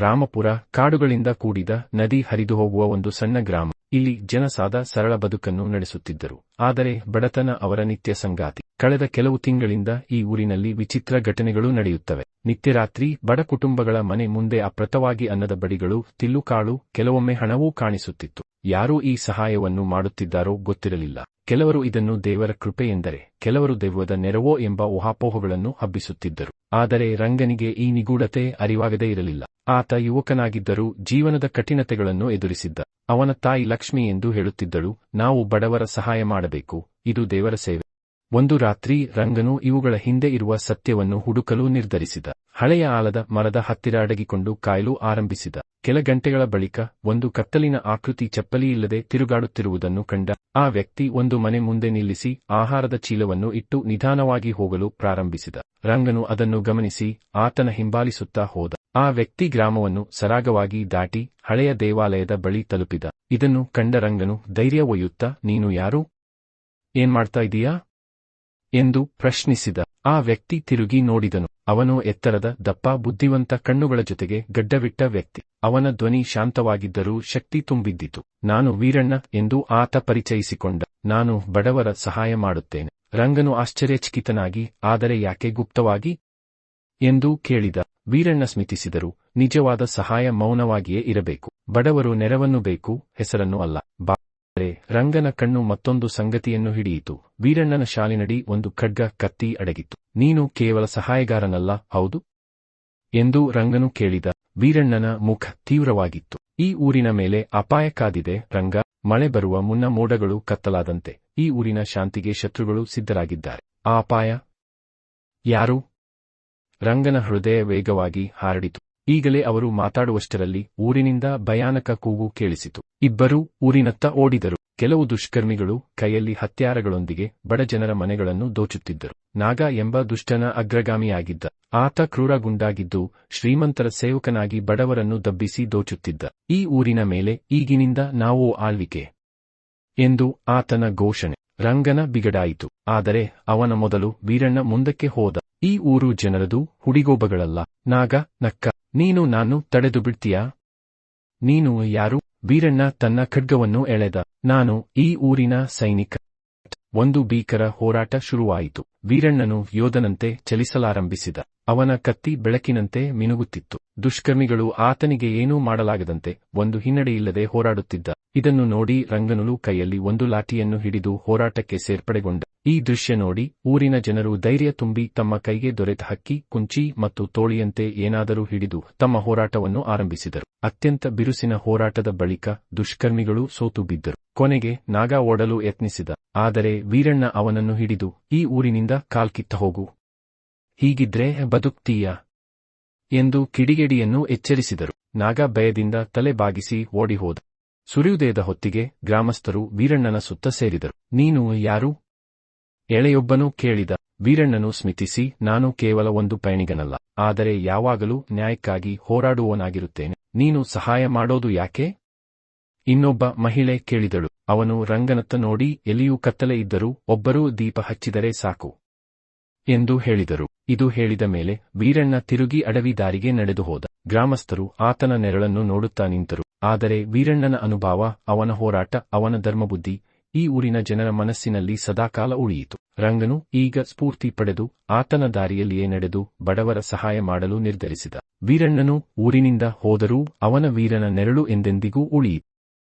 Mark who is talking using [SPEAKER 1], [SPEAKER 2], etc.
[SPEAKER 1] ರಾಮಪುರ ಕಾಡುಗಳಿಂದ ಕೂಡಿದ ನದಿ ಹರಿದು ಹೋಗುವ ಒಂದು ಸಣ್ಣ ಗ್ರಾಮ. ಇಲ್ಲಿ ಜನ ಸಾದಾ ಸರಳ ಬದುಕನ್ನು ನಡೆಸುತ್ತಿದ್ದರು. ಆದರೆ ಬಡತನ ಅವರ ನಿತ್ಯ ಸಂಗಾತಿ. ಕಳೆದ ಕೆಲವು ತಿಂಗಳಿಂದ ಈ ಊರಿನಲ್ಲಿ ವಿಚಿತ್ರ ಘಟನೆಗಳು ನಡೆಯುತ್ತವೆ. ನಿತ್ಯರಾತ್ರಿ ಬಡ ಕುಟುಂಬಗಳ ಮನೆ ಮುಂದೆ ಅಪ್ರತವಾಗಿ ಅನ್ನದ ಬಡಿಗಳು, ತಿಲ್ಲುಕಾಳು, ಕೆಲವೊಮ್ಮೆ ಹಣವೂ ಕಾಣಿಸುತ್ತಿತ್ತು. ಯಾರೂ ಈ ಸಹಾಯವನ್ನು ಮಾಡುತ್ತಿದ್ದಾರೋ ಗೊತ್ತಿರಲಿಲ್ಲ. ಕೆಲವರು ಇದನ್ನು ದೇವರ ಕೃಪೆ ಎಂದರೆ, ಕೆಲವರು ದೆವ್ವದ ನೆರವೋ ಎಂಬ ಊಹಾಪೋಹಗಳನ್ನು ಹಬ್ಬಿಸುತ್ತಿದ್ದರು. ಆದರೆ ರಂಗನಿಗೆ ಈ ನಿಗೂಢತೆ ಅರಿವಾಗದೇ ಇರಲಿಲ್ಲ. ಆತ ಯುವಕನಾಗಿದ್ದರೂ ಜೀವನದ ಕಠಿಣತೆಗಳನ್ನು ಎದುರಿಸಿದ್ದ. ಅವನ ತಾಯಿ ಲಕ್ಷ್ಮಿ ಎಂದು ಹೇಳುತ್ತಿದ್ದಳು, ನಾವು ಬಡವರ ಸಹಾಯ ಮಾಡಬೇಕು, ಇದು ದೇವರ ಸೇವೆ. ಒಂದು ರಾತ್ರಿ ರಂಗನು ಇವುಗಳ ಹಿಂದೆ ಇರುವ ಸತ್ಯವನ್ನು ಹುಡುಕಲು ನಿರ್ಧರಿಸಿದ. ಹಳೆಯ ಆಲದ ಮರದ ಹತ್ತಿರ ಅಡಗಿಕೊಂಡು ಕಾಯಲು ಆರಂಭಿಸಿದ. ಕೆಲ ಗಂಟೆಗಳ ಬಳಿಕ ಒಂದು ಕತ್ತಲಿನ ಆಕೃತಿ ಚಪ್ಪಲಿಯಿಲ್ಲದೆ ತಿರುಗಾಡುತ್ತಿರುವುದನ್ನು ಕಂಡ. ಆ ವ್ಯಕ್ತಿ ಒಂದು ಮನೆ ಮುಂದೆ ನಿಲ್ಲಿಸಿ ಆಹಾರದ ಚೀಲವನ್ನು ಇಟ್ಟು ನಿಧಾನವಾಗಿ ಹೋಗಲು ಪ್ರಾರಂಭಿಸಿದ. ರಂಗನು ಅದನ್ನು ಗಮನಿಸಿ ಆತನ ಹಿಂಬಾಲಿಸುತ್ತಾ ಹೋದ. ಆ ವ್ಯಕ್ತಿ ಗ್ರಾಮವನ್ನು ಸರಾಗವಾಗಿ ದಾಟಿ ಹಳೆಯ ದೇವಾಲಯದ ಬಳಿ ತಲುಪಿದ. ಇದನ್ನು ಕಂಡ ರಂಗನು ಧೈರ್ಯ ಒಯ್ಯುತ್ತಾ, ನೀನು ಯಾರು? ಏನ್ಮಾಡ್ತಾ ಇದೀಯಾ ಎಂದು ಪ್ರಶ್ನಿಸಿದ. ಆ ವ್ಯಕ್ತಿ ತಿರುಗಿ ನೋಡಿದನು. ಅವನು ಎತ್ತರದ, ದಪ್ಪ, ಬುದ್ಧಿವಂತ ಕಣ್ಣುಗಳ ಜೊತೆಗೆ ಗಡ್ಡವಿಟ್ಟ ವ್ಯಕ್ತಿ. ಅವನ ಧ್ವನಿ ಶಾಂತವಾಗಿದ್ದರೂ ಶಕ್ತಿ ತುಂಬಿದ್ದಿತು. ನಾನು ವೀರಣ್ಣ ಎಂದು ಆತ ಪರಿಚಯಿಸಿಕೊಂಡ. ನಾನು ಬಡವರ ಸಹಾಯ ಮಾಡುತ್ತೇನೆ. ರಂಗನು ಆಶ್ಚರ್ಯಚಕಿತನಾಗಿ, ಆದರೆ ಯಾಕೆ ಗುಪ್ತವಾಗಿ ಎಂದು ಕೇಳಿದ. ವೀರಣ್ಣ ಸ್ಮಿತಿಸಿದರು. ನಿಜವಾದ ಸಹಾಯ ಮೌನವಾಗಿಯೇ ಇರಬೇಕು. ಬಡವರು ನೆರವನ್ನು ಬೇಕು, ಹೆಸರನ್ನು ಅಲ್ಲ. ರಂಗನ ಕಣ್ಣು ಮತ್ತೊಂದು ಸಂಗತಿಯನ್ನು ಹಿಡಿಯಿತು. ವೀರಣ್ಣನ ಶಾಲಿನಡಿ ಒಂದು ಖಡ್ಗ, ಕತ್ತಿ ಅಡಗಿತ್ತು. ನೀನು ಕೇವಲ ಸಹಾಯಗಾರನಲ್ಲ, ಹೌದು ಎಂದು ರಂಗನು ಕೇಳಿದ. ವೀರಣ್ಣನ ಮುಖ ತೀವ್ರವಾಗಿತ್ತು. ಈ ಊರಿನ ಮೇಲೆ ಅಪಾಯ ಕಾದಿದೆ ರಂಗ. ಮಳೆ ಬರುವ ಮುನ್ನ ಮೋಡಗಳು ಕತ್ತಲಾದಂತೆ ಈ ಊರಿನ ಶಾಂತಿಗೆ ಶತ್ರುಗಳು ಸಿದ್ಧರಾಗಿದ್ದಾರೆ. ಆ ಅಪಾಯ ಯಾರು? ರಂಗನ ಹೃದಯ ವೇಗವಾಗಿ ಹಾರಡಿತು. ಈಗಲೇ ಅವರು ಮಾತಾಡುವಷ್ಟರಲ್ಲಿ ಊರಿನಿಂದ ಭಯಾನಕ ಕೂಗು ಕೇಳಿಸಿತು. ಇಬ್ಬರೂ ಊರಿನತ್ತ ಓಡಿದರು. ಕೆಲವು ದುಷ್ಕರ್ಮಿಗಳು ಕೈಯಲ್ಲಿ ಹತ್ಯಾರಗಳೊಂದಿಗೆ ಬಡ ಜನರ ಮನೆಗಳನ್ನು ದೋಚುತ್ತಿದ್ದರು. ನಾಗ ಎಂಬ ದುಷ್ಟನ ಅಗ್ರಗಾಮಿಯಾಗಿದ್ದ. ಆತ ಕ್ರೂರ ಗುಂಡಾಗಿದ್ದು ಶ್ರೀಮಂತರ ಸೇವಕನಾಗಿ ಬಡವರನ್ನು ದಬ್ಬಿಸಿ ದೋಚುತ್ತಿದ್ದ. ಈ ಊರಿನ ಮೇಲೆ ಈಗಿನಿಂದ ನಾವು ಆಳ್ವಿಕೆ ಎಂದು ಆತನ ಘೋಷಣೆ. ರಂಗನ ಬಿಗಡಾಯಿತು. ಆದರೆ ಅವನ ಮೊದಲು ವೀರಣ್ಣ ಮುಂದಕ್ಕೆ ಹೋದ. ಈ ಊರು ಜನರದು, ಹುಡಿಗೋಬಗಳಲ್ಲ. ನಾಗ ನಕ್ಕ. ನೀನು ನಾನು ತಡೆದು ಬಿಡ್ತೀಯಾ? ನೀನು ಯಾರು? ವೀರಣ್ಣ ತನ್ನ ಖಡ್ಗವನ್ನು ಎಳೆದ. ನಾನು ಈ ಊರಿನ ಸೈನಿಕ. ಒಂದು ಭೀಕರ ಹೋರಾಟ ಶುರುವಾಯಿತು. ವೀರಣ್ಣನು ಯೋಧನಂತೆ ಚಲಿಸಲಾರಂಭಿಸಿದ. ಅವನ ಕತ್ತಿ ಬೆಳಕಿನಂತೆ ಮಿನುಗುತ್ತಿತ್ತು. ದುಷ್ಕರ್ಮಿಗಳು ಆತನಿಗೆ ಏನೂ ಮಾಡಲಾಗದಂತೆ ಒಂದು ಹಿನ್ನಡೆಯಿಲ್ಲದೆ ಹೋರಾಡುತ್ತಿದ್ದ. ಇದನ್ನು ನೋಡಿ ರಂಗನುಲು ಕೈಯಲ್ಲಿ ಒಂದು ಲಾಠಿಯನ್ನು ಹಿಡಿದು ಹೋರಾಟಕ್ಕೆ ಸೇರ್ಪಡೆಗೊಂಡ. ಈ ದೃಶ್ಯ ನೋಡಿ ಊರಿನ ಜನರು ಧೈರ್ಯ ತುಂಬಿ ತಮ್ಮ ಕೈಗೆ ದೊರೆತ ಹಕ್ಕಿ, ಕುಂಚಿ ಮತ್ತು ತೋಳಿಯಂತೆ ಏನಾದರೂ ಹಿಡಿದು ತಮ್ಮ ಹೋರಾಟವನ್ನು ಆರಂಭಿಸಿದರು. ಅತ್ಯಂತ ಬಿರುಸಿನ ಹೋರಾಟದ ಬಳಿಕ ದುಷ್ಕರ್ಮಿಗಳು ಸೋತು ಬಿದ್ದರು. ಕೊನೆಗೆ ನಾಗ ಓಡಲು ಯತ್ನಿಸಿದ. ಆದರೆ ವೀರಣ್ಣ ಅವನನ್ನು ಹಿಡಿದು, ಈ ಊರಿನಿಂದ ಕಾಲ್ಕಿತ್ತ ಹೋಗು, ಹೀಗಿದ್ರೆ ಬದುಕ್ತೀಯಾ ಎಂದು ಕಿಡಿಗೇಡಿಯನ್ನು ಎಚ್ಚರಿಸಿದರು. ನಾಗ ಭಯದಿಂದ ತಲೆ ಬಾಗಿಸಿ ಓಡಿಹೋದ. ಸುರಿಯುವುದೇದ ಹೊತ್ತಿಗೆ ಗ್ರಾಮಸ್ಥರು ವೀರಣ್ಣನ ಸುತ್ತ ಸೇರಿದರು. ನೀನು ಯಾರು? ಎಳೆಯೊಬ್ಬನು ಕೇಳಿದ. ವೀರಣ್ಣನು ಸ್ಮಿತಿಸಿ, ನಾನು ಕೇವಲ ಒಂದು ಪಯಣಿಗನಲ್ಲ, ಆದರೆ ಯಾವಾಗಲೂ ನ್ಯಾಯಕ್ಕಾಗಿ ಹೋರಾಡುವವನಾಗಿರುತ್ತೇನೆ. ನೀನು ಸಹಾಯ ಮಾಡೋದು ಯಾಕೆ? ಇನ್ನೊಬ್ಬ ಮಹಿಳೆ ಕೇಳಿದಳು. ಅವನು ರಂಗನತ್ತ ನೋಡಿ, ಎಲ್ಲಿಯೂ ಕತ್ತಲೆ ಇದ್ದರೂ ಒಬ್ಬರೂ ದೀಪ ಹಚ್ಚಿದರೆ ಸಾಕು ಎಂದು ಹೇಳಿದರು. ಇದು ಹೇಳಿದ ಮೇಲೆ ವೀರಣ್ಣ ತಿರುಗಿ ಅಡವಿ ದಾರಿಗೆ ನಡೆದು ಹೋದ. ಗ್ರಾಮಸ್ಥರು ಆತನ ನೆರಳನ್ನು ನೋಡುತ್ತಾ ನಿಂತರು. ಆದರೆ ವೀರಣ್ಣನ ಅನುಭವ, ಅವನ ಹೋರಾಟ, ಅವನ ಧರ್ಮಬುದ್ಧಿ ಈ ಊರಿನ ಜನರ ಮನಸ್ಸಿನಲ್ಲಿ ಸದಾಕಾಲ ಉಳಿಯಿತು. ರಂಗನು ಈಗ ಸ್ಫೂರ್ತಿ ಪಡೆದು ಆತನ ದಾರಿಯಲ್ಲಿಯೇ ನಡೆದು ಬಡವರ ಸಹಾಯ ಮಾಡಲು ನಿರ್ಧರಿಸಿದ. ವೀರಣ್ಣನು ಊರಿನಿಂದ ಹೋದರೂ ಅವನ ವೀರನ ನೆರಳು ಎಂದೆಂದಿಗೂ ಉಳಿಯಿತು.